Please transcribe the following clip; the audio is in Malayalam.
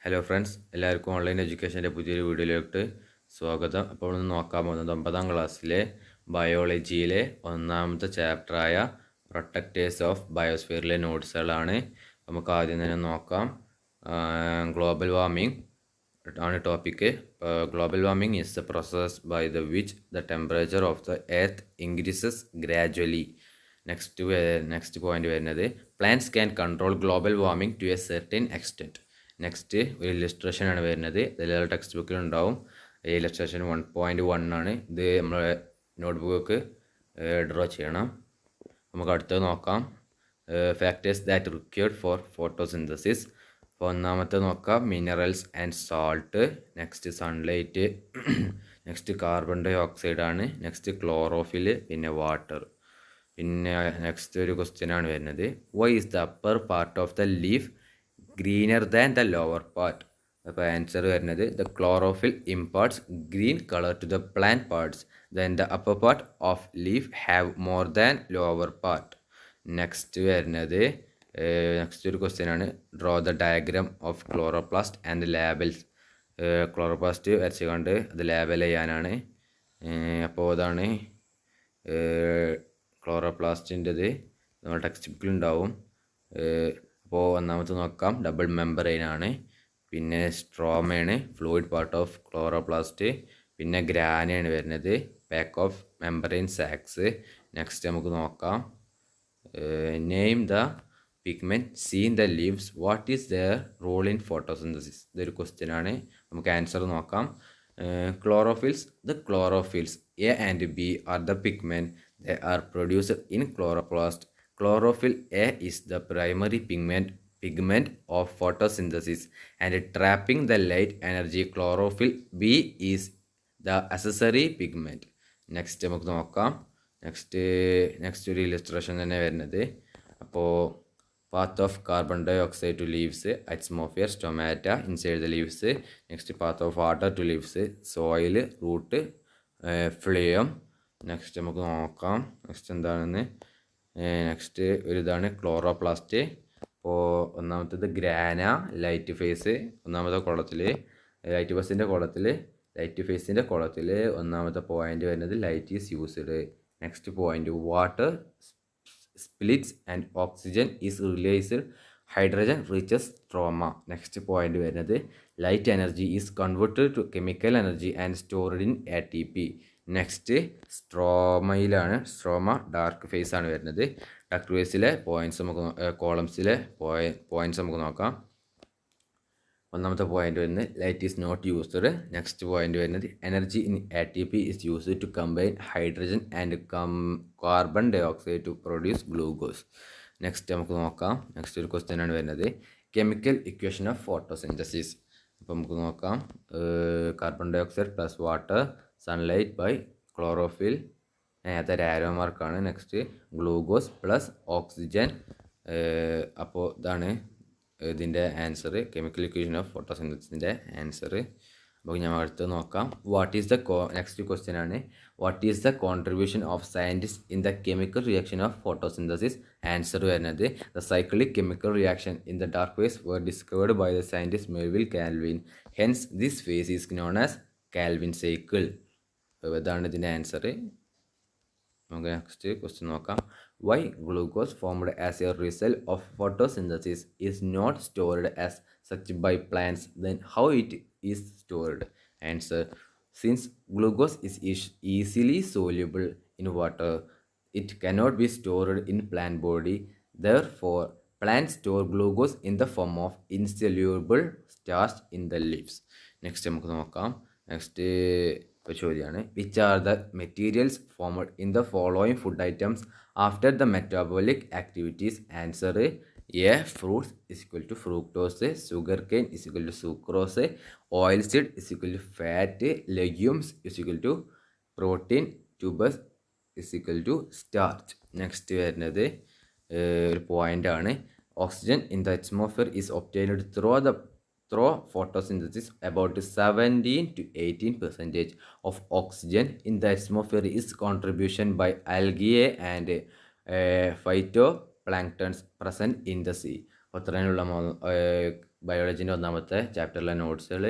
ഹലോ ഫ്രണ്ട്സ്, എല്ലാവർക്കും ഓൺലൈൻ എഡ്യൂക്കേഷൻ്റെ പുതിയൊരു വീഡിയോയിലോട്ട് സ്വാഗതം. അപ്പോൾ ഒന്ന് നോക്കാൻ പോകുന്നത് 9ാം ക്ലാസ്സിലെ ബയോളജിയിലെ ഒന്നാമത്തെ ചാപ്റ്ററായ പ്രൊട്ടക്റ്റേഴ്സ് ഓഫ് ബയോസ്ഫിയറിലെ നോട്ട്സുകളാണ്. നമുക്ക് ആദ്യം തന്നെ നോക്കാം. ഗ്ലോബൽ വാർമിംഗ് ആണ് topic. Global warming is the process by the which the temperature of the earth increases gradually. Next point വരുന്നത് plants can control global warming to a certain extent. Next ഒരു ഇല്ലസ്ട്രേഷൻ ആണ് വരുന്നത്. ഇതെല്ലാം ടെക്സ്റ്റ് ബുക്കിലുണ്ടാവും. ഇല്ലസ്ട്രേഷൻ 1.1 ആണ്. ഇത് നമ്മളെ നോട്ട്ബുക്ക് ഡ്രോ ചെയ്യണം. നമുക്ക് അടുത്തത് നോക്കാം. Factors that required for photosynthesis. അപ്പോൾ ഒന്നാമത്തെ നോക്കാം minerals and salt. Next sunlight. Next carbon dioxide ആണ്. നെക്സ്റ്റ് ക്ലോറോഫിൽ, പിന്നെ വാട്ടർ. പിന്നെ നെക്സ്റ്റ് ഒരു ക്വസ്റ്റ്യൻ ആണ് വരുന്നത്. Why is the upper part of the leaf greener than the lower part? അപ്പോൾ ആൻസർ വരുന്നത് the chlorophyll imparts green colour to the plant parts then the upper part of leaf have more than lower part. Next വരുന്നത് നെക്സ്റ്റ് ഒരു ക്വസ്റ്റ്യൻ ആണ്. Draw the diagram of chloroplast and labels. Chloroplast വരച്ചുകൊണ്ട് അത് ലാബൽ ചെയ്യാനാണ്. അപ്പോൾ അതാണ് ക്ലോറോപ്ലാസ്റ്റിൻ്റെത്. നമ്മുടെ ടെക്സ്റ്റ് ബുക്കിലുണ്ടാവും. അപ്പോൾ ഒന്നാമത്തെ നോക്കാം. ഡബിൾ മെമ്പറൈൻ ആണ്. പിന്നെ സ്ട്രോമയാണ് ഫ്ലൂയിഡ് പാർട്ട് ഓഫ് ക്ലോറോപ്ലാസ്റ്റ്. പിന്നെ ഗ്രാനയാണ് വരുന്നത് pack of membrane sacs. Next നമുക്ക് നോക്കാം. Name the pigment seen the leaves, what is their role in photosynthesis? ഇതൊരു ക്വസ്റ്റ്യൻ ആണ്. നമുക്ക് ആൻസർ നോക്കാം. Chlorophylls. The chlorophylls A and B are the pigment they are produced in chloroplast. Chlorophyll A is the primary pigment of photosynthesis and trapping the light energy. Chlorophyll B is the accessory pigment. Next നമുക്ക് നോക്കാം. നെക്സ്റ്റ് ഒരു ഇല്ലസ്ട്രേഷൻ തന്നെ വരുന്നത്. അപ്പോൾ path of carbon dioxide to leaves, atmosphere, stomata inside the leaves. Next path of water to leaves, soil, root, phloem. Next നമുക്ക് നോക്കാം നെക്സ്റ്റ് എന്താണെന്ന്. നെക്സ്റ്റ് ഒരു ഇതാണ് ക്ലോറോപ്ലാസ്റ്റ്. അപ്പോൾ ഒന്നാമത്തേത് ഗ്രാന ലൈറ്റ് ഫേസ്. ഒന്നാമത്തെ കുളത്തിൽ ലൈറ്റ് ഫേസിൻ്റെ കുളത്തിൽ ഒന്നാമത്തെ പോയിന്റ് വരുന്നത് light is used. Next point water splits and oxygen is released, hydrogen reaches stroma. Next point വരുന്നത് light energy is converted to chemical energy and stored in ATP. Next സ്ട്രോമയിലാണ്. സ്ട്രോമ ഡാർക്ക് ഫേസ് ആണ് വരുന്നത്. ഡാർക്ക് ഫേസിലെ പോയിന്റ്സ് നമുക്ക് കോളംസിലെ പോയിന്റ്സ് നമുക്ക് നോക്കാം. ഒന്നാമത്തെ പോയിന്റ് വരുന്നത് light is not used. Next point വരുന്നത് energy in ATP is used to combine hydrogen and carbon dioxide to produce glucose. Next നമുക്ക് നോക്കാം. നെക്സ്റ്റ് ഒരു ക്വസ്റ്റ്യൻ ആണ് വരുന്നത് കെമിക്കൽ ഇക്വേഷൻ ഓഫ് ഫോട്ടോസിന്തസിസ്. അപ്പോൾ നമുക്ക് നോക്കാം. Carbon dioxide plus water, sunlight by chlorophyll, അതൊരു ആരോ മാർക്കാണ്. Next glucose plus oxygen. അപ്പോൾ ഇതാണ് ഇതിൻ്റെ ആൻസർ, കെമിക്കൽ ഇക്വേഷൻ ഓഫ് ഫോട്ടോസിന്തസിൻ്റെ ആൻസർ. അപ്പോൾ ഞാൻ അടുത്ത് നോക്കാം. What is the next question ആണ്. What is the contribution of scientist in the chemical reaction of photosynthesis? Answer വരുന്നത് the cyclic chemical reaction in the dark phase were discovered by the scientist Melvin Calvin. Hence this face is known as Calvin cycle. ഇതാണ് ഇതിൻ്റെ ആൻസർ. നമുക്ക് നെക്സ്റ്റ് ക്വസ്റ്റ്യൻ നോക്കാം. Why glucose formed as a result of photosynthesis is not stored as such by plants, then how it is stored? Answer since glucose is easily soluble in water, it cannot be stored in plant body. Therefore, plants store glucose in the form of insoluble starch in the leaves. Next നമുക്ക് നോക്കാം. നെക്സ്റ്റ് ചോദ്യമാണ് which are the materials formed in the following food items after the metabolic activities? Answer A fruits is equal to fructose, sugar cane is equal to sucrose, oil seed is equal to fat, legumes is equal to protein, tubers is equal to starch. Next വരുന്നത് ഒരു പോയിന്റ് ആണ്. Oxygen in the atmosphere is obtained through photosynthesis. About 17 to 18% of oxygen in the atmosphere is contribution by algae and phytoplanktons present in the sea. അത്രയുള്ള ബയോളജീൻ്റെ ഒന്നാമത്തെ ചാപ്റ്ററിലെ നോട്ട്സുകൾ